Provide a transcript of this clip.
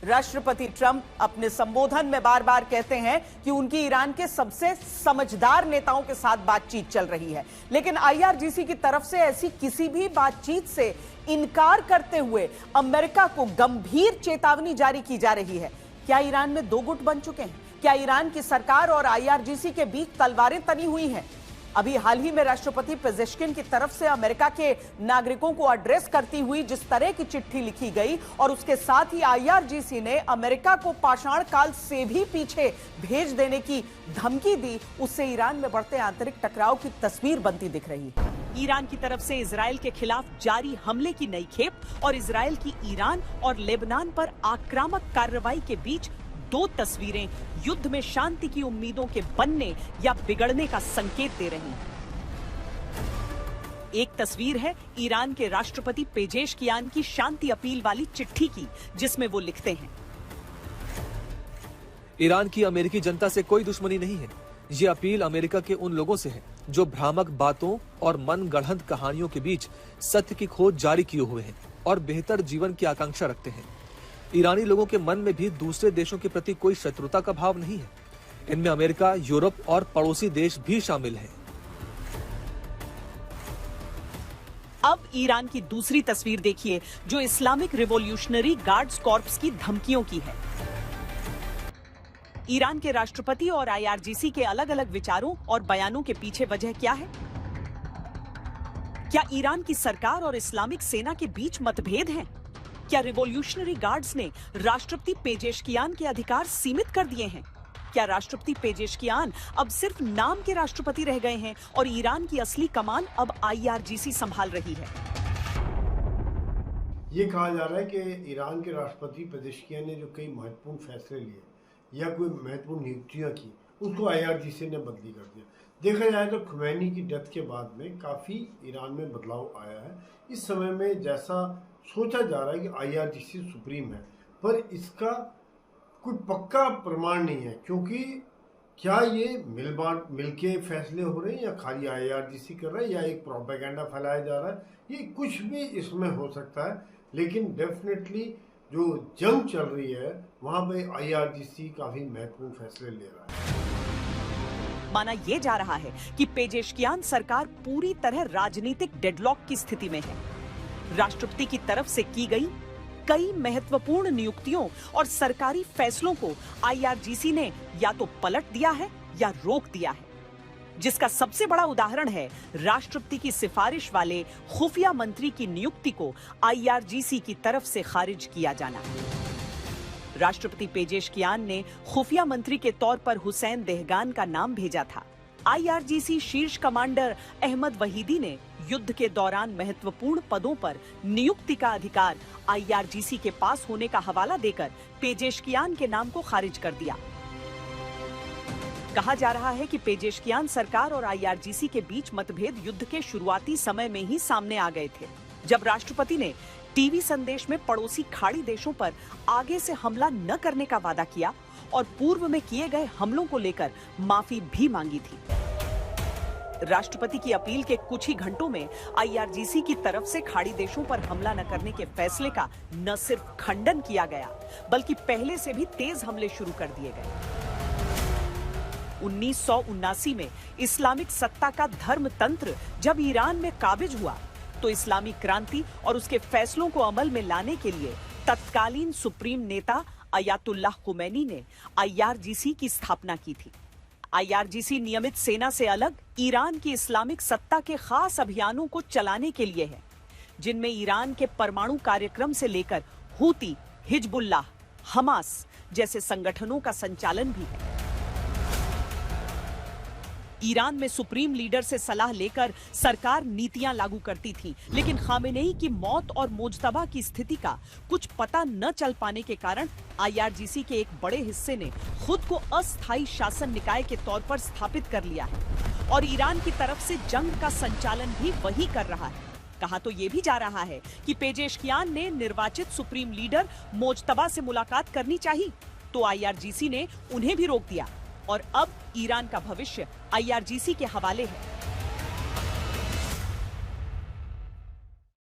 राष्ट्रपति ट्रंप अपने संबोधन में बार बार कहते हैं कि उनकी ईरान के सबसे समझदार नेताओं के साथ बातचीत चल रही है, लेकिन आईआरजीसी की तरफ से ऐसी किसी भी बातचीत से इनकार करते हुए अमेरिका को गंभीर चेतावनी जारी की जा रही है। क्या ईरान में दो गुट बन चुके हैं? क्या ईरान की सरकार और आईआरजीसी के बीच तलवारें तनी हुई हैं? अभी हाल ही में राष्ट्रपति पेजेश्किन की तरफ से अमेरिका के नागरिकों को एड्रेस करती हुई जिस तरह की चिट्ठी लिखी गई और उसके साथ ही आईआरजीसी ने अमेरिका को पाषाण काल से भी पीछे भेज देने की धमकी दी, उससे ईरान में बढ़ते आंतरिक टकराव की तस्वीर बनती दिख रही है। ईरान की तरफ से इजराइल के खिलाफ जारी हमले की नई खेप और इजराइल की ईरान और लेबनान पर आक्रामक कार्रवाई के बीच दो तस्वीरें युद्ध में शांति की उम्मीदों के बनने या बिगड़ने का संकेत दे रही हैं। एक तस्वीर है ईरान के राष्ट्रपति पेजेश्कियान की शांति अपील वाली चिट्ठी की, जिसमें वो लिखते हैं, ईरान की अमेरिकी जनता से कोई दुश्मनी नहीं है। ये अपील अमेरिका के उन लोगों से है जो भ्रामक बातों और मन गढ़ंत कहानियों के बीच सत्य की खोज जारी किए हुए हैं और बेहतर जीवन की आकांक्षा रखते हैं। ईरानी लोगों के मन में भी दूसरे देशों के प्रति कोई शत्रुता का भाव नहीं है। इनमें अमेरिका, यूरोप और पड़ोसी देश भी शामिल हैं। अब ईरान की दूसरी तस्वीर देखिए, जो इस्लामिक रिवॉल्यूशनरी गार्ड्स कॉर्प्स की धमकियों की है। ईरान के राष्ट्रपति और आईआरजीसी के अलग अलग विचारों और बयानों के पीछे वजह क्या है? क्या ईरान की सरकार और इस्लामिक सेना के बीच मतभेद हैं? क्या रिवॉल्यूशनरी गार्ड्स ने राष्ट्रपति पेजेश्कियान के अधिकार सीमित कर दिए हैं? क्या राष्ट्रपति पेजेश्कियान अब सिर्फ नाम के राष्ट्रपति रह गए हैं और ईरान की असली कमान अब आईआरजीसी संभाल रही है? ये कहा जा रहा है कि ईरान के राष्ट्रपति पेजेश्कियान ने जो कई महत्वपूर्ण फैसले लिए या कोई महत्वपूर्ण नियुक्तियां की, उसको आईआरजीसी ने बदली कर दिया। देखा जाए तो खुमैनी की डेथ के बाद में काफ़ी ईरान में बदलाव आया है। इस समय में जैसा सोचा जा रहा है कि आईआरजीसी सुप्रीम है, पर इसका कोई पक्का प्रमाण नहीं है, क्योंकि क्या ये मिलके फैसले हो रहे हैं या खाली आईआरजीसी कर रहा है या एक प्रोपेगेंडा फैलाया जा रहा है, ये कुछ भी इसमें हो सकता है। लेकिन डेफिनेटली जो जंग चल रही है वहाँ पे आईआरजीसी काफ़ी महत्वपूर्ण फैसले ले रहा है। माना यह जा रहा है कि पेजेश्कियान सरकार पूरी तरह राजनीतिक डेडलॉक की स्थिति में है। राष्ट्रपति की तरफ से की गई कई महत्वपूर्ण नियुक्तियों और सरकारी फैसलों को आईआरजीसी ने या तो पलट दिया है या रोक दिया है, जिसका सबसे बड़ा उदाहरण है राष्ट्रपति की सिफारिश वाले खुफिया मंत्री की नियुक्ति को आईआरजीसी की तरफ से खारिज किया जाना। राष्ट्रपति पेजेश्कियान ने खुफिया मंत्री के तौर पर हुसैन देहगान का नाम भेजा था। आईआरजीसी शीर्ष कमांडर अहमद वहीदी ने युद्ध के दौरान महत्वपूर्ण पदों पर नियुक्ति का अधिकार आईआरजीसी के पास होने का हवाला देकर पेजेश्कियान के नाम को खारिज कर दिया। कहा जा रहा है कि पेजेश्कियान सरकार और आईआरजीसी के बीच मतभेद युद्ध के शुरुआती समय में ही सामने आ गए थे, जब राष्ट्रपति ने टीवी संदेश में पड़ोसी खाड़ी देशों पर आगे से हमला न करने का वादा किया और पूर्व में किए गए हमलों को लेकर माफी भी मांगी थी। राष्ट्रपति की अपील के कुछ ही घंटों में आईआरजीसी की तरफ से खाड़ी देशों पर हमला न करने के फैसले का न सिर्फ खंडन किया गया, बल्कि पहले से भी तेज हमले शुरू कर दिए गए। 1979 में इस्लामिक सत्ता का धर्म तंत्र जब ईरान में काबिज हुआ, तो इस्लामी क्रांति और उसके फैसलों को अमल में लाने के लिए तत्कालीन सुप्रीम नेता अयातुल्लाह खुमैनी ने आईआरजीसी की स्थापना की थी। आईआरजीसी नियमित सेना से अलग ईरान की इस्लामिक सत्ता के खास अभियानों को चलाने के लिए है, जिनमें ईरान के परमाणु कार्यक्रम से लेकर हूती, हिजबुल्लाह, हमास जैसे संगठनों का संचालन भी है। ईरान में सुप्रीम लीडर से सलाह लेकर सरकार नीतियां लागू करती थी, लेकिन खामेनेई की मौत और मोजतबा की स्थिति का कुछ पता न चल पाने के कारण आईआरजीसी के एक बड़े हिस्से ने खुद को अस्थायी शासन निकाय के तौर पर स्थापित कर लिया है और ईरान की तरफ से जंग का संचालन भी वही कर रहा है। कहा तो ये भी जा रहा है कि पेजेश्कियान ने निर्वाचित सुप्रीम लीडर मोजतबा से मुलाकात करनी चाहिए, तो आईआरजीसी ने उन्हें भी रोक दिया और अब ईरान का भविष्य आईआरजीसी के हवाले है।